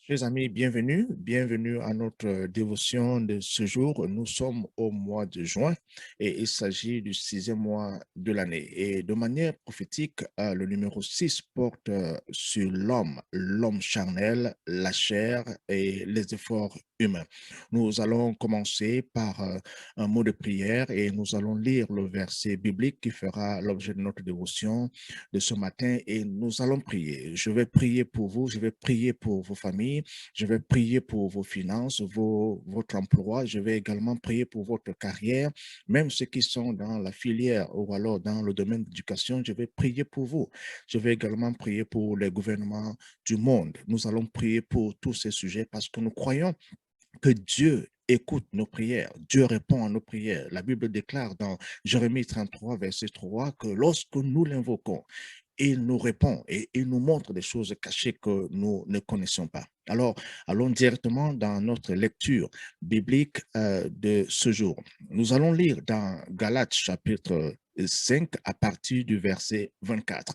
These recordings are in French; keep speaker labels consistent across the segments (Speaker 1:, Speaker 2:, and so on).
Speaker 1: Chers amis, bienvenue à notre dévotion de ce jour. Nous sommes au mois de juin et il s'agit du 6e mois de l'année. Et de manière prophétique, le numéro 6 porte sur l'homme charnel, la chair et les efforts humains. Nous allons commencer par un mot de prière et nous allons lire le verset biblique qui fera l'objet de notre dévotion de ce matin et nous allons prier. Je vais prier pour vous, je vais prier pour vos familles, je vais prier pour vos finances, votre emploi, je vais également prier pour votre carrière, même ceux qui sont dans la filière ou alors dans le domaine de l'éducation, je vais prier pour vous. Je vais également prier pour les gouvernements du monde. Nous allons prier pour tous ces sujets parce que nous croyons que Dieu écoute nos prières, Dieu répond à nos prières. La Bible déclare dans Jérémie 33, verset 3, que lorsque nous l'invoquons, il nous répond et il nous montre des choses cachées que nous ne connaissons pas. Alors, allons directement dans notre lecture biblique de ce jour. Nous allons lire dans Galates chapitre 5 à partir du verset 24.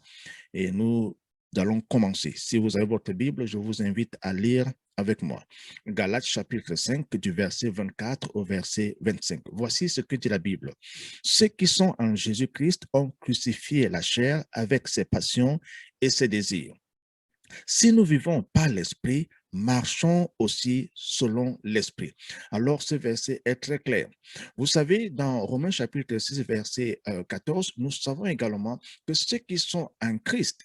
Speaker 1: Et nous allons commencer. Si vous avez votre Bible, je vous invite à lire avec moi. Galates chapitre 5 du verset 24 au verset 25. Voici ce que dit la Bible. Ceux qui sont en Jésus-Christ ont crucifié la chair avec ses passions et ses désirs. Si nous vivons par l'Esprit, marchons aussi selon l'Esprit. Alors, ce verset est très clair. Vous savez, dans Romains chapitre 6, verset 14, nous savons également que ceux qui sont en Christ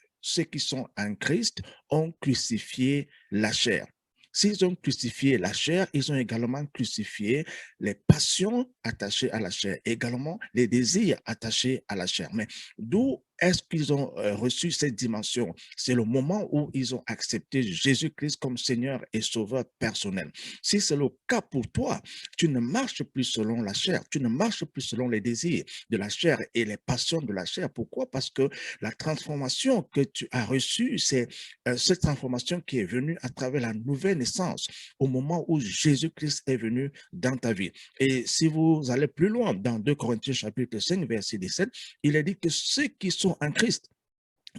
Speaker 1: ont crucifié la chair. S'ils ont crucifié la chair, ils ont également crucifié les passions attachées à la chair, également les désirs attachés à la chair. Mais d'où est-ce qu'ils ont reçu cette dimension? C'est le moment où ils ont accepté Jésus-Christ comme Seigneur et Sauveur personnel. Si c'est le cas pour toi, tu ne marches plus selon la chair, tu ne marches plus selon les désirs de la chair et les passions de la chair. Pourquoi? Parce que la transformation que tu as reçue, c'est cette transformation qui est venue à travers la nouvelle naissance au moment où Jésus-Christ est venu dans ta vie. Et si vous allez plus loin, dans 2 Corinthiens chapitre 5, verset 17, il est dit que ceux qui sont en Christ,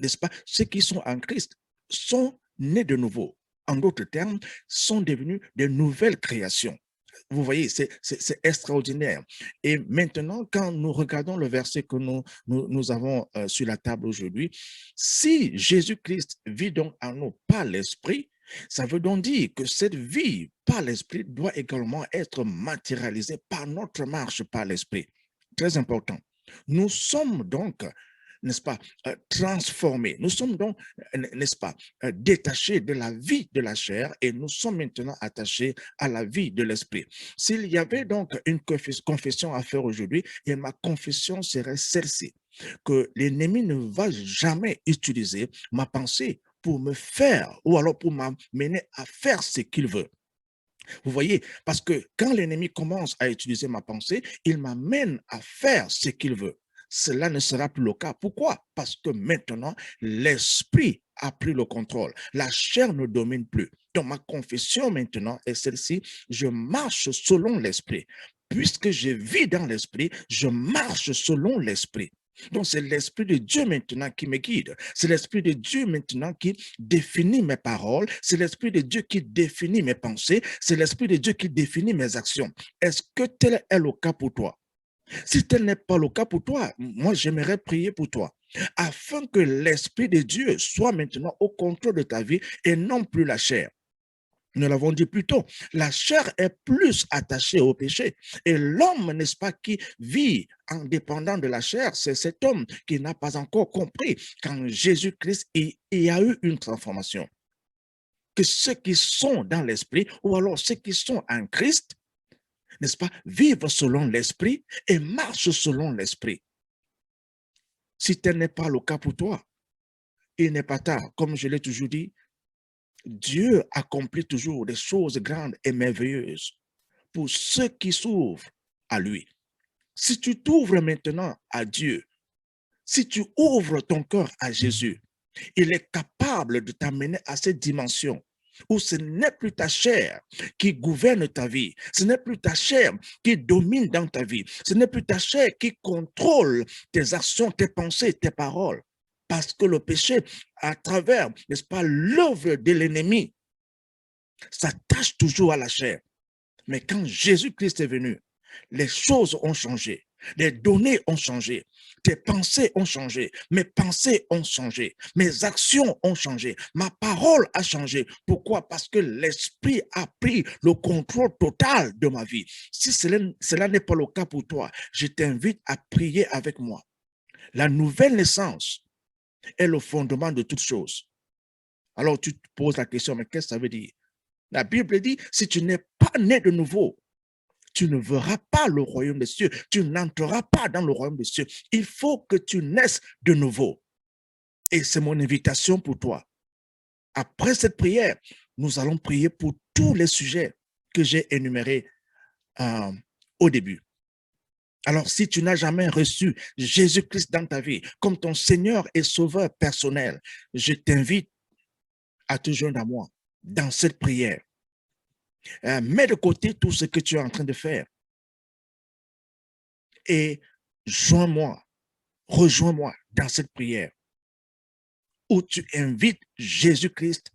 Speaker 1: n'est-ce pas, ceux qui sont en Christ sont nés de nouveau. En d'autres termes, sont devenus de nouvelles créations. Vous voyez, c'est extraordinaire. Et maintenant, quand nous regardons le verset que nous avons sur la table aujourd'hui, si Jésus-Christ vit donc en nous par l'Esprit, ça veut donc dire que cette vie par l'Esprit doit également être matérialisée par notre marche par l'Esprit. Très important. Nous sommes donc, n'est-ce pas, transformés. Nous sommes donc, n'est-ce pas, détachés de la vie de la chair et nous sommes maintenant attachés à la vie de l'esprit. S'il y avait donc une confession à faire aujourd'hui, et ma confession serait celle-ci, que l'ennemi ne va jamais utiliser ma pensée pour me faire ou alors pour m'amener à faire ce qu'il veut. Vous voyez, parce que quand l'ennemi commence à utiliser ma pensée, il m'amène à faire ce qu'il veut. Cela ne sera plus le cas. Pourquoi? Parce que maintenant, l'esprit a pris le contrôle. La chair ne domine plus. Donc, ma confession maintenant est celle-ci. Je marche selon l'esprit. Puisque je vis dans l'esprit, je marche selon l'esprit. Donc, c'est l'Esprit de Dieu maintenant qui me guide. C'est l'Esprit de Dieu maintenant qui définit mes paroles. C'est l'Esprit de Dieu qui définit mes pensées. C'est l'Esprit de Dieu qui définit mes actions. Est-ce que tel est le cas pour toi? Si tel n'est pas le cas pour toi, moi, j'aimerais prier pour toi, afin que l'Esprit de Dieu soit maintenant au contrôle de ta vie et non plus la chair. Nous l'avons dit plus tôt, la chair est plus attachée au péché. Et l'homme, n'est-ce pas, qui vit en dépendant de la chair, c'est cet homme qui n'a pas encore compris qu'en Jésus-Christ, il y a eu une transformation. Que ceux qui sont dans l'esprit, ou alors ceux qui sont en Christ, n'est-ce pas, vivent selon l'esprit et marchent selon l'esprit. Si tel n'est pas le cas pour toi, il n'est pas tard. Comme je l'ai toujours dit, Dieu accomplit toujours des choses grandes et merveilleuses pour ceux qui s'ouvrent à lui. Si tu t'ouvres maintenant à Dieu, si tu ouvres ton cœur à Jésus, il est capable de t'amener à cette dimension où ce n'est plus ta chair qui gouverne ta vie, ce n'est plus ta chair qui domine dans ta vie, ce n'est plus ta chair qui contrôle tes actions, tes pensées, tes paroles. Parce que le péché, à travers, n'est-ce pas, l'œuvre de l'ennemi, s'attache toujours à la chair. Mais quand Jésus-Christ est venu, les choses ont changé. Les données ont changé. Tes pensées ont changé. Mes pensées ont changé. Mes actions ont changé. Ma parole a changé. Pourquoi? Parce que l'Esprit a pris le contrôle total de ma vie. Si cela n'est pas le cas pour toi, je t'invite à prier avec moi. La nouvelle naissance est le fondement de toutes choses. Alors tu te poses la question, mais qu'est-ce que ça veut dire? La Bible dit, si tu n'es pas né de nouveau, tu ne verras pas le royaume des cieux. Tu n'entreras pas dans le royaume des cieux. Il faut que tu naisses de nouveau. Et c'est mon invitation pour toi. Après cette prière, nous allons prier pour tous les sujets que j'ai énumérés au début. Alors, si tu n'as jamais reçu Jésus-Christ dans ta vie comme ton Seigneur et Sauveur personnel, je t'invite à te joindre à moi dans cette prière. Mets de côté tout ce que tu es en train de faire et rejoins-moi dans cette prière où tu invites Jésus-Christ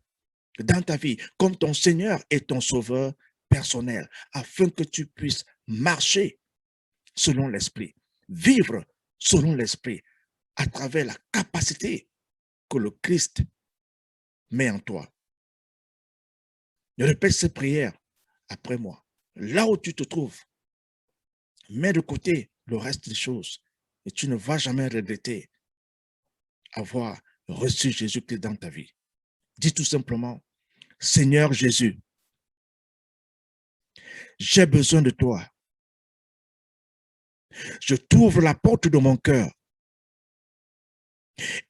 Speaker 1: dans ta vie comme ton Seigneur et ton Sauveur personnel afin que tu puisses marcher selon l'Esprit, vivre selon l'Esprit à travers la capacité que le Christ met en toi. Répète cette prière après moi. Là où tu te trouves, mets de côté le reste des choses et tu ne vas jamais regretter avoir reçu Jésus-Christ dans ta vie. Dis tout simplement, Seigneur Jésus, j'ai besoin de toi. Je t'ouvre la porte de mon cœur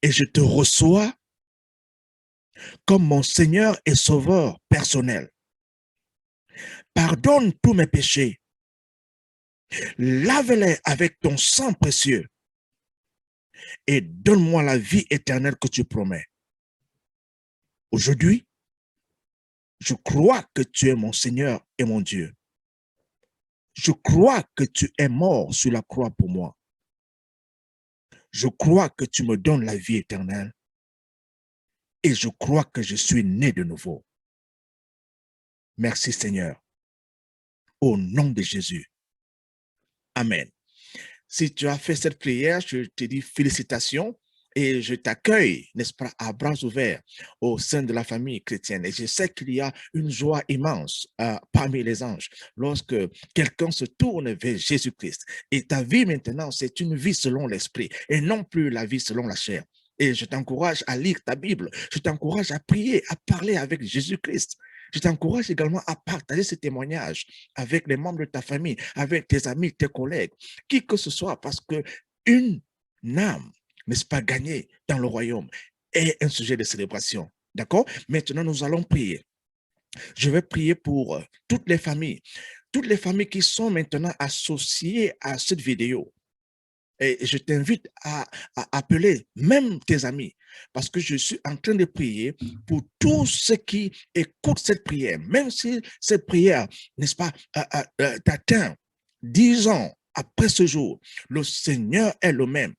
Speaker 1: et je te reçois comme mon Seigneur et Sauveur personnel. Pardonne tous mes péchés. Lave-les avec ton sang précieux et donne-moi la vie éternelle que tu promets. Aujourd'hui, je crois que tu es mon Seigneur et mon Dieu. Je crois que tu es mort sur la croix pour moi. Je crois que tu me donnes la vie éternelle et je crois que je suis né de nouveau. Merci Seigneur. Au nom de Jésus. Amen. Si tu as fait cette prière, je te dis félicitations et je t'accueille, n'est-ce pas, à bras ouverts au sein de la famille chrétienne. Et je sais qu'il y a une joie immense parmi les anges lorsque quelqu'un se tourne vers Jésus-Christ. Et ta vie maintenant, c'est une vie selon l'esprit et non plus la vie selon la chair. Et je t'encourage à lire ta Bible. Je t'encourage à prier, à parler avec Jésus-Christ. Je t'encourage également à partager ce témoignage avec les membres de ta famille, avec tes amis, tes collègues, qui que ce soit, parce que une âme, n'est-ce pas, gagnée dans le royaume est un sujet de célébration. D'accord? Maintenant, nous allons prier. Je vais prier pour toutes les familles qui sont maintenant associées à cette vidéo. Et je t'invite à appeler même tes amis parce que je suis en train de prier pour tous ceux qui écoutent cette prière, même si cette prière, n'est-ce pas, t'atteint 10 ans après ce jour, le Seigneur est le même,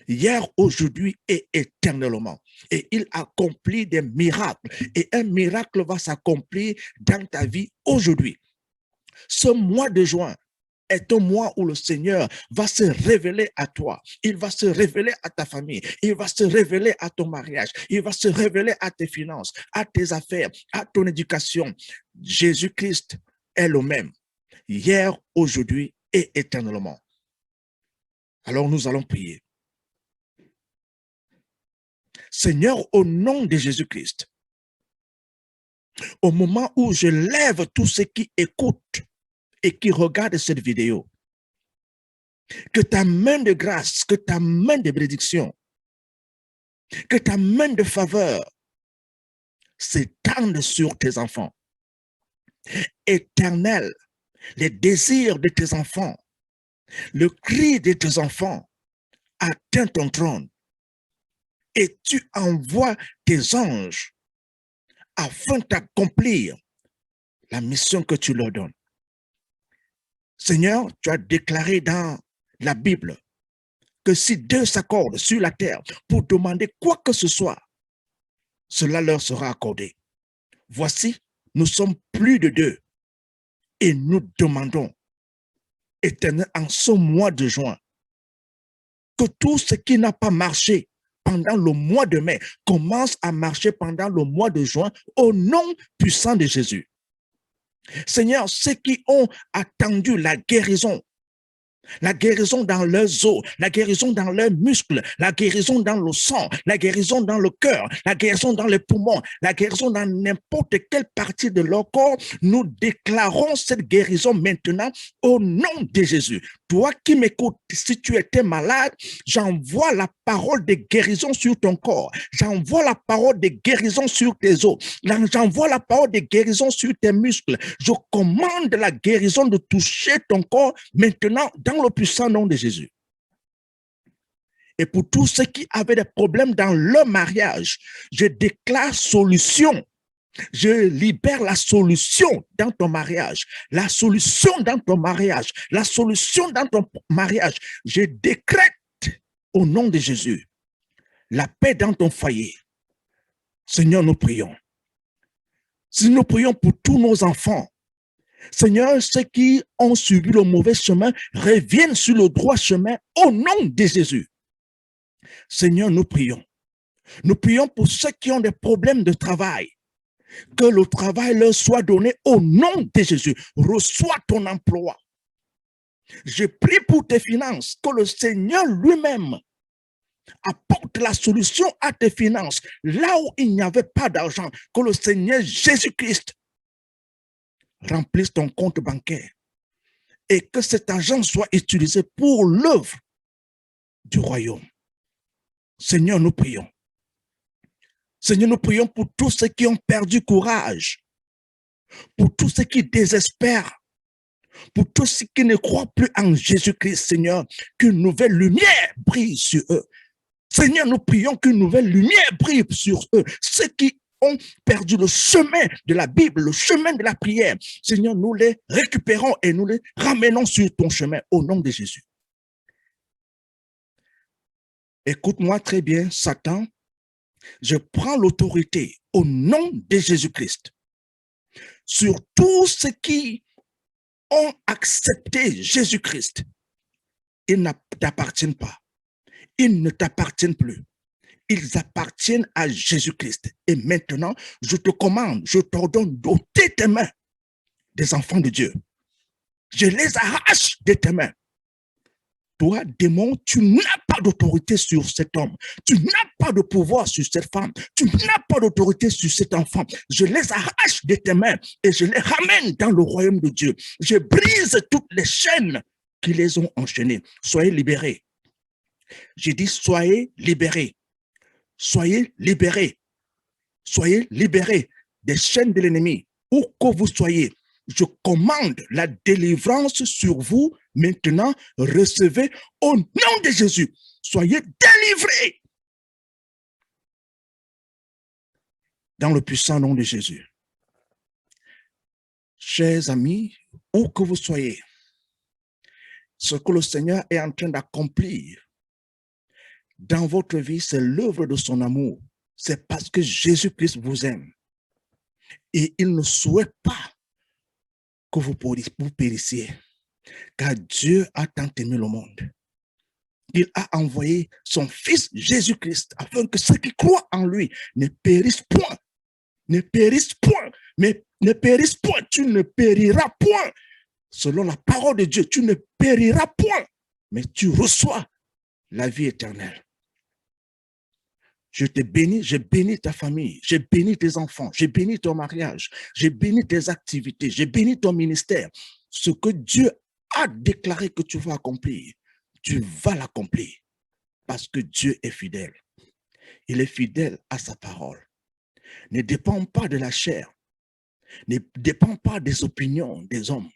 Speaker 1: hier, aujourd'hui et éternellement. Et il accomplit des miracles et un miracle va s'accomplir dans ta vie aujourd'hui. Ce mois de juin est un mois où le Seigneur va se révéler à toi. Il va se révéler à ta famille. Il va se révéler à ton mariage. Il va se révéler à tes finances, à tes affaires, à ton éducation. Jésus-Christ est le même, hier, aujourd'hui et éternellement. Alors nous allons prier. Seigneur, au nom de Jésus-Christ, au moment où je lève tous ceux qui écoutent et qui regardent cette vidéo, que ta main de grâce, que ta main de bénédiction, que ta main de faveur s'étende sur tes enfants. Éternel, les désirs de tes enfants, le cri de tes enfants atteint ton trône et tu envoies tes anges afin d'accomplir la mission que tu leur donnes. Seigneur, tu as déclaré dans la Bible que si deux s'accordent sur la terre pour demander quoi que ce soit, cela leur sera accordé. Voici, nous sommes plus de 2 et nous demandons, Éternel, en ce mois de juin, que tout ce qui n'a pas marché pendant le mois de mai commence à marcher pendant le mois de juin au nom puissant de Jésus. Seigneur, ceux qui ont attendu la guérison dans leurs os, la guérison dans leurs muscles, la guérison dans le sang, la guérison dans le cœur, la guérison dans les poumons, la guérison dans n'importe quelle partie de leur corps, nous déclarons cette guérison maintenant au nom de Jésus. Toi qui m'écoutes, si tu étais malade, j'envoie la parole de guérison sur ton corps. J'envoie la parole de guérison sur tes os. J'envoie la parole de guérison sur tes muscles. Je commande la guérison de toucher ton corps maintenant dans le puissant nom de Jésus. Et pour tous ceux qui avaient des problèmes dans leur mariage, je déclare solution. Je libère la solution dans ton mariage, la solution dans ton mariage, la solution dans ton mariage. Je décrète au nom de Jésus la paix dans ton foyer. Seigneur, nous prions. Si nous prions pour tous nos enfants, Seigneur, ceux qui ont suivi le mauvais chemin reviennent sur le droit chemin au nom de Jésus. Seigneur, nous prions. Nous prions pour ceux qui ont des problèmes de travail. Que le travail leur soit donné au nom de Jésus. Reçois ton emploi. Je prie pour tes finances, que le Seigneur lui-même apporte la solution à tes finances. Là où il n'y avait pas d'argent, que le Seigneur Jésus-Christ remplisse ton compte bancaire et que cet argent soit utilisé pour l'œuvre du royaume. Seigneur, nous prions. Seigneur, nous prions pour tous ceux qui ont perdu courage, pour tous ceux qui désespèrent, pour tous ceux qui ne croient plus en Jésus-Christ, Seigneur, qu'une nouvelle lumière brille sur eux. Seigneur, nous prions qu'une nouvelle lumière brille sur eux. Ceux qui ont perdu le chemin de la Bible, le chemin de la prière, Seigneur, nous les récupérons et nous les ramenons sur ton chemin au nom de Jésus. Écoute-moi très bien, Satan. Je prends l'autorité au nom de Jésus-Christ sur tous ceux qui ont accepté Jésus-Christ. Ils ne t'appartiennent pas. Ils ne t'appartiennent plus. Ils appartiennent à Jésus-Christ. Et maintenant, je te commande, je t'ordonne d'ôter tes mains des enfants de Dieu. Je les arrache de tes mains. Toi, démon, tu n'as pas d'autorité sur cet homme. Tu n'as pas de pouvoir sur cette femme. Tu n'as pas d'autorité sur cet enfant. Je les arrache de tes mains et je les ramène dans le royaume de Dieu. Je brise toutes les chaînes qui les ont enchaînés. Soyez libérés. J'ai dit soyez libérés. Soyez libérés. Soyez libérés des chaînes de l'ennemi. Où que vous soyez, je commande la délivrance sur vous. Maintenant, recevez au nom de Jésus. Soyez délivrés. Dans le puissant nom de Jésus. Chers amis, où que vous soyez, ce que le Seigneur est en train d'accomplir dans votre vie, c'est l'œuvre de son amour. C'est parce que Jésus-Christ vous aime. Et il ne souhaite pas que vous périssiez. Car Dieu a tant aimé le monde. Il a envoyé son Fils Jésus-Christ afin que ceux qui croient en lui ne périssent point. Ne périssent point. Mais ne périssent point. Tu ne périras point. Selon la parole de Dieu, tu ne périras point. Mais tu reçois la vie éternelle. Je te bénis, je bénis ta famille, je bénis tes enfants, je bénis ton mariage, je bénis tes activités, je bénis ton ministère. Ce que Dieu a déclaré que tu vas accomplir, tu vas l'accomplir parce que Dieu est fidèle. Il est fidèle à sa parole. Ne dépend pas de la chair, ne dépend pas des opinions des hommes,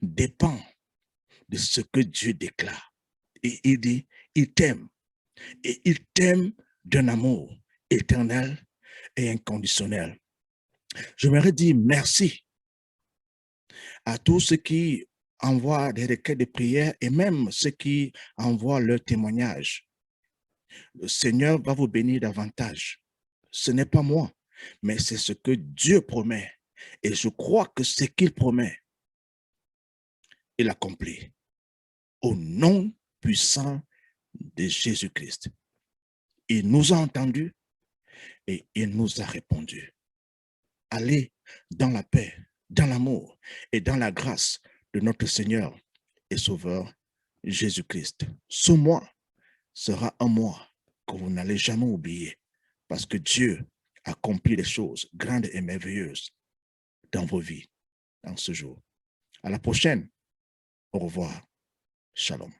Speaker 1: dépend de ce que Dieu déclare. Et il dit, il t'aime. Et il t'aime d'un amour éternel et inconditionnel. J'aimerais dire merci à tous ceux qui envoient des requêtes de prière et même ceux qui envoient leurs témoignages. Le Seigneur va vous bénir davantage. Ce n'est pas moi, mais c'est ce que Dieu promet. Et je crois que ce qu'il promet, il accomplit. Au nom puissant de Jésus-Christ. Il nous a entendus et il nous a répondu. Allez dans la paix, dans l'amour et dans la grâce de notre Seigneur et Sauveur Jésus-Christ. Ce mois sera un mois que vous n'allez jamais oublier parce que Dieu accomplit des choses grandes et merveilleuses dans vos vies, dans ce jour. À la prochaine. Au revoir. Shalom.